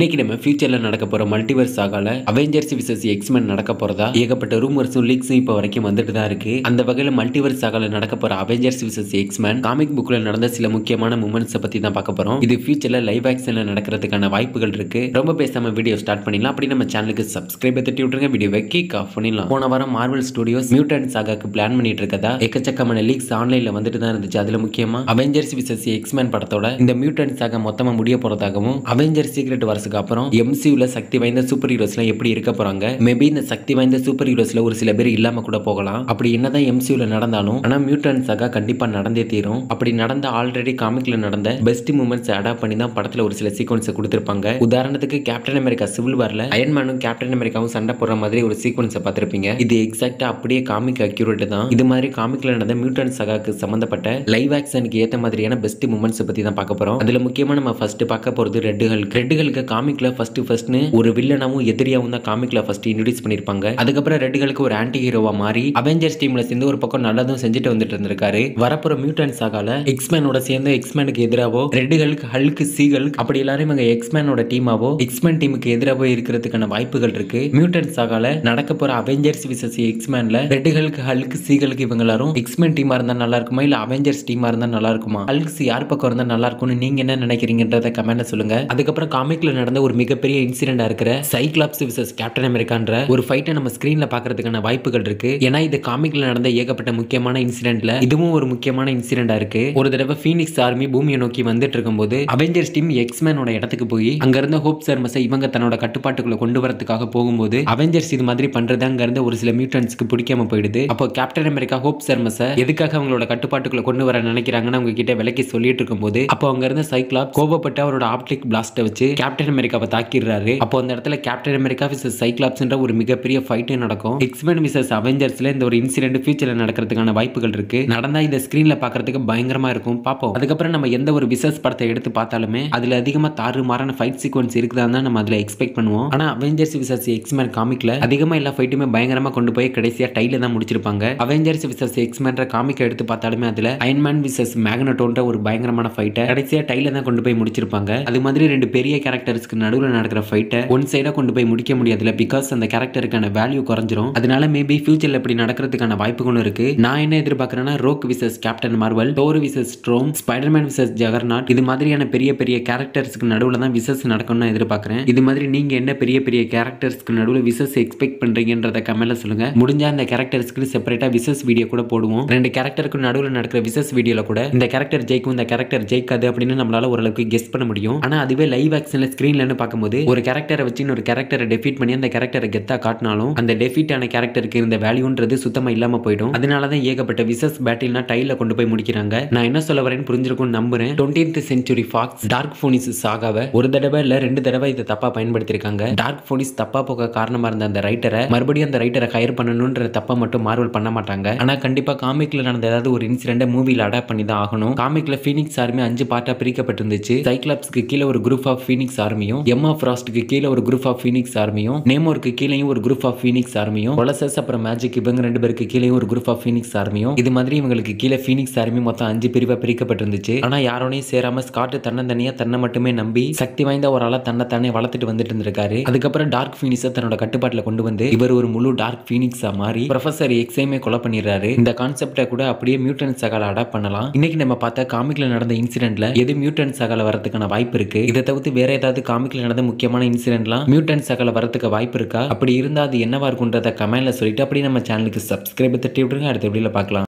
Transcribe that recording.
இன்னைக்கு நம்ம ஃபியூச்சர்ல நடக்க போற மல்டிவர்ஸ் சாகால அவெஞ்சர்ஸ் விசஸ் எக்ஸ்மென் நடக்க போறதா ஏகப்பட்ட ரூமர்ஸும் லீக்ஸும் இப்போ வரைக்கும் வந்துட்டு தான் இருக்கு. அந்த வகையில மல்டிவர்ஸ் சாகால நடக்க போற அவெஞ்சர்ஸ் விசஸ் எக்ஸ்மென் காமிக் புக்ல நடந்த சில முக்கியமான மூமெண்ட்ஸ் பத்தி தான் பார்க்க போறோம். இது ஃபியூச்சர்ல லைவ் ஆக்ஷன்ல நடக்கிறதுக்கான வாய்ப்புகள் இருக்கு. ரொம்ப பேசாம வீடியோ ஸ்டார்ட் பண்ணிடலாம். அப்படி நம்ம சேனலுக்கு சப்ஸ்கிரைப் தட்டி விட்டுருங்க. வீடியோவை கிக் ஆஃப் பண்ணிடலாம். போன வாரம் மார்வல் ஸ்டுடியோஸ் மியூட்டன்ட் சாகாக்கு பிளான் பண்ணிட்டு இருக்கதா எக்கச்சக்கமான லீக்ஸ் ஆன்லைன்ல வந்துட்டு தான் இருந்துச்சு. அதுல முக்கியமா அவெஞ்சர்ஸ் விசஸ் எக்ஸ்மென் படத்தோட இந்த மியூட்டன்ட் சாகா மொத்தமா முடிய போறதாகவும் அவெஞ்சர்ஸ் சீக்ரெட் வரதுக்கு அப்புறம் MCUல சக்தி வாய்ந்த சூப்பர் ஹீரோஸ்லாம் எப்படி இருக்க போறாங்க, மேபி இந்த சக்தி வாய்ந்த சூப்பர் ஹீரோஸ்ல ஒரு சில பேர் இல்லாம கூட போகலாம். அப்படி என்னதான் MCUல நடந்தாலும் ஆனா மியூட்டன்ட் சாகா கண்டிப்பா நடந்தே தீரும். அப்படி நடந்த ஆல்ரெடி காமிக்ல நடந்த பெஸ்ட் மூமெண்ட்ஸ் அடாப்ட் பண்ணி தான் படத்துல ஒரு சில சீக்வன்ஸ் கொடுத்திருப்பாங்க. உதாரணத்துக்கு கேப்டன் அமெரிக்கா சிவில் வார்ல அயன் மேனும் கேப்டன் அமெரிக்காவும் சண்டை போடுற மாதிரி ஒரு சீக்வன்ஸை பார்த்திருப்பீங்க. இது எக்ஸாக்டா அப்படியே காமிக் அக்யூரேட் தான். இது மாதிரி காமிக்ல நடந்த மியூட்டன்ட் சாகாக்கு சம்பந்தப்பட்ட லைவ் ஆக்ஷனுக்கு ஏத்த மாதிரியான பெஸ்ட் மூமெண்ட்ஸ் பத்தி தான் பார்க்க போறோம். அதுல முக்கியமா நம்ம ஃபர்ஸ்ட் பார்க்க போறது ரெட் ஹல்க் காமிக்ல ஃபர்ஸ்ட்னு ஒரு வில்லனாவும் எதிரியாவும் தான் காமிக்ல ஃபர்ஸ்ட் இன்ட்ரோடியூஸ் பண்ணிருப்பாங்க. அதுக்கப்புறம் ரெட் ஹல்க் ஒரு ஆன்டி ஹீரோவா மாறி அவெஞ்சர்ஸ் டீம்ல சேர்ந்து ஒரு பக்கம் நல்லதும் செஞ்சுட்டு வந்துட்டு இருந்திருக்காரு. வரப்போற மியூட்டன்ட் சாகால எக்ஸ்மேனோட சேர்ந்து எக்ஸ்மேனுக்கு எதிராவோ ரெட் ஹல்க் சி ஹல்க் அப்படி எல்லாரும் இவங்க எக்ஸ்மேனோட டீமாவோ எக்ஸ்மேன் டீமுக்கு எதிராவோ இருக்கிறதுக்கான வாய்ப்புகள் இருக்கு. மியூட்டன்ட் சாகால நடக்க போற அவெஞ்சர்ஸ் விசஸ் எக்ஸ்மேன்ல ரெட் ஹல்க் சி ஹல்க் இவங்க எல்லாரும் எக்ஸ்மேன் டீமா இருந்தா நல்லா இருக்குமா இல்ல அவெஞ்சர்ஸ் டீமா இருந்தா நல்லா இருக்குமா, ஹல்க்ஸ் யார் பக்கம் இருந்தா நல்லா இருக்கும்னு நீங்க என்ன நினைக்கிறீங்கன்றத கமெண்ட்ல சொல்லுங்க. அதுக்கப்புறம் காமிக்ல நடந்த ஒரு மிகப்பெரிய இன்சிடென்டா இருக்கிற சைக்ளாப்ஸ் விசஸ் கேப்டன் அமெரிக்கான்ற ஒரு ஃபைட்டை நம்ம ஸ்கிரீன்ல பாக்குறதுக்கான வாய்ப்புகள் இருக்கு. ஏன்னா இது காமிக்ல நடந்த ஏகப்பட்ட முக்கியமான இன்சிடென்ட்ல இதுவும் ஒரு முக்கியமான இன்சிடென்டா இருக்கு. ஒரு தடவை ஃபீனிக்ஸ் ஆர்மி பூமியை நோக்கி வந்துட்டு இருக்கும்போது அவெஞ்சர்ஸ் டீம் எக்ஸ்மேனோட இடத்துக்கு போய் அங்க இருந்த ஹோப் சர்மஸை இவங்க தன்னோட கட்டுப்பாட்டுக்குள்ள கொண்டு வரதுக்காக போகும்போது அவெஞ்சர்ஸ் இது மாதிரி பண்றது அங்க இருந்த ஒரு சில மியூட்டன்ட்ஸ்க்கு பிடிக்காம போயிடுது. அப்போ கேப்டன் அமெரிக்கா ஹோப் சர்மஸை எதுக்காக அவங்களோட கட்டுப்பாட்டுக்குள்ள கொண்டு வர நினைக்கிறாங்கன்னு அவங்க கிட்ட விலக்கி சொல்லிட்டு இருக்கும்போது அப்போ அங்க இருந்த சைக்ளாப் கோபப்பட்டு அவரோட ஆப்டிக் பிளாஸ்ட வச்சு கேப்டன் அமெரிக்காவை தாக்கிடுறாரு. அப்போ அந்த இடத்துல கேப்டன் அமெரிக்கா விசஸ் சைக்ளாப்ஸ்ன்ற ஒரு மிகப்பெரிய ஃபைட் நடக்கும். எக்ஸ்மென் விசஸ் அவெஞ்சர்ஸ்ல இந்த ஒரு இன்சிடென்ட் ஃபியூச்சர்ல நடக்கிறதுக்கான வாய்ப்புகள் இருக்கு. நடந்தா இந்த ஸ்கிரீன்ல பாக்குறதுக்கு பயங்கரமா இருக்கும். பாப்போம். அதுக்கப்புறம் நம்ம எந்த ஒரு விசஸ் படத்தை எடுத்து பார்த்தாலுமே அதுல அதிகமா தாறுமாறான ஃபைட் சீக்வன்ஸ் இருக்குதான் தான் நம்ம அதுல எக்ஸ்பெக்ட் பண்ணுவோம். ஆனா அவெஞ்சர்ஸ் விசஸ் எக்ஸ்மென் காமிக்ல அதிகமா எல்லா ஃபைட்டுமே பயங்கரமா கொண்டு போய் கடைசியா டைல தான் முடிச்சிருப்பாங்க. அவெஞ்சர்ஸ் விசஸ் எக்ஸ்மென்ற காமிக் எடுத்து பார்த்தாலுமே அதுல அயன்மேன் விசஸ் மேக்னட்டோன்ற ஒரு பயங்கரமான ஃபைட்டை கடைசியா டைல தான் கொண்டு போய் முடிச்சிருப்பாங்க. அது மாதிரி ரெண்டு பெரிய கேரக்டர்ஸ்க்கு நடுவில் நடக்கிற ஃபைட்டை ஒன் சைடா கொண்டு போய் முடிக்க முடியாதுல, பிகாஸ் அந்த கேரக்டருக்கான வேல்யூ குறைஞ்சிரும். அதனால மேபி ஃபியூச்சர்ல இப்படி நடக்கிறதுக்கான வாய்ப்புகளும் இருக்கு. நான் என்ன எதிர்பார்க்கறேன்னா Rogue versus Captain Marvel, Thor versus Storm, Spiderman versus Juggernaut இது மாதிரியான பெரிய பெரிய கேரக்டர்ஸ்க்கு நடுவில் தான் விசஸ் நடக்கணும்னு எதிர்பார்க்கறேன். இது மாதிரி நீங்க என்ன பெரிய பெரிய கேரக்டர்ஸ்க்கு நடுவில் விசஸ் எக்ஸ்பெக்ட் பண்றீங்கன்றத கமெண்ட்ல சொல்லுங்க. முடிஞ்சா அந்த கேரக்டர்ஸ்க்கு செப்பரேட்டா விசஸ் வீடியோ கூட போடுவோம். ரெண்டு கேரக்டருக்கு நடுவில் நடக்கிற விசஸ் வீடியோல கூட இந்த கேரக்டர் ஜெயிக்கும் இந்த கேரக்டர் ஜெயிக்காது அப்படின்னு நம்மளால ஓரளவுக்கு கெஸ் பண்ண முடியும். ஆனா அதுவே லைவ் ஆக்ஷன்ல ஸ்கிரீன்ல பார்க்கும்போது ஒரு கேரக்டரை வச்சு ஒரு கேரக்டரை டெஃபீட் பண்ணி அந்த கேரக்டரை கெத்தா காட்டினாலும் அந்த டெஃபீட் ஆன கேரக்டருக்கு இருந்த வேல்யூன்றது சுத்தமா இல்லாம போயிடும். அதனாலதான் ஏகப்பட்ட விசஸ் பேட்டில்னா டைல கொண்டு போய் முடிக்கிறாங்க. நான் என்ன சொல்ல வரேன்னு புரிஞ்சிருக்கும் நம்புறேன். 20th century ஃபாக்ஸ் டார்க் ஃபோனிஸ் சாகாவை ஒரு தடவை இல்ல ரெண்டு தடவை இதை தப்பா பயன்படுத்திருக்காங்க. டார்க் ஃபோனிஸ் தப்பா போக காரணமா இருந்த அந்த ரைட்டரை மறுபடியும் அந்த ரைட்டரை ஹையர் பண்ணணும்ன்ற தப்பா மட்டும் மார்வல் பண்ண மாட்டாங்க. ஆனா கண்டிப்பா காமிக்ல நடந்த ஏதாவது ஒரு இன்சிடென்ட் மூவில அடாப்ட் பண்ணி தான் ஆகணும். காமிக்ல ஃபீனிக்ஸ் ஆர்மி 5 பார்ட்டா பிரிக்கப்பட்டிருந்துச்சு. சைக்ளாப்ஸ்க்கு கீழே ஒரு குரூப் ஆஃப் ஃபீனிக்ஸ் ஆர்மியும், எம்மா ஃப்ராஸ்ட்க்கு கீழே ஒரு குரூப் ஆஃப் ஃபீனிக்ஸ் ஆர்மியும், நேமோருக்கு கீழேயும் ஒரு குரூப் ஆஃப் ஃபீனிக்ஸ் ஆர்மியும், கொலசஸ் அப்புறம் மேஜிக் இவங்க ரெண்டு பேருக்கு கீழேயும் ஒரு குரூப் ஆஃப் ஃபீனிக்ஸ் ஆர்மியும், இது மாதிரி இவங்களுக்கு கீழே ஃபீனிக்ஸ் ஆர்மி மொத்தம் 5 பிரிவா பிரிக்கப்பட்டிருந்துச்சு. ஆனா யாரோனையும் சேராம ஸ்காட் தன்னந்தனியா தன்னை மட்டுமே நம்பி சக்தி வாய்ந்த ஒரு ஆளா தன்னை தானே வளர்த்துட்டு வந்துட்டு இருந்திருக்காரு. அதுக்கப்புறம் டார்க் ஃபீனிக்ஸை தன்னோட கட்டுப்பாட்டுல கொண்டு வந்து இவர் ஒரு முழு டார்க் ஃபீனிக்ஸா மாறி ப்ரொஃபசர் எக்ஸைமே கொலை பண்ணிடுறாரு. இந்த கான்செப்டை கூட அப்படியே மியூட்டன்ட் சாகால அடாப்ட் பண்ணலாம். இன்னைக்கு நம்ம பார்த்த காமிக்ல நடந்த இன்சிடென்ட்ல எது மியூட்டன்ட் சாகால வரதுக்கான வாய்ப்பு இருக்கு? இதை தவிர்த்து வேற ஏதாவது காமிக்ல நடந்த முக்கியமான இன்சிடென்ட்லாம் மியூட்டன்ட் சாகால வரதுக்கு வாய்ப்பு இருக்கா? அப்படி இருந்தா அது என்னவா இருக்கும்ன்றத கமெண்ட்ல சொல்லிட்டு அப்படியே நம்ம சேனலுக்கு சப்ஸ்கிரைப் தட்டி விட்டுருங்க. அடுத்த வீடியோல பார்க்கலாம்.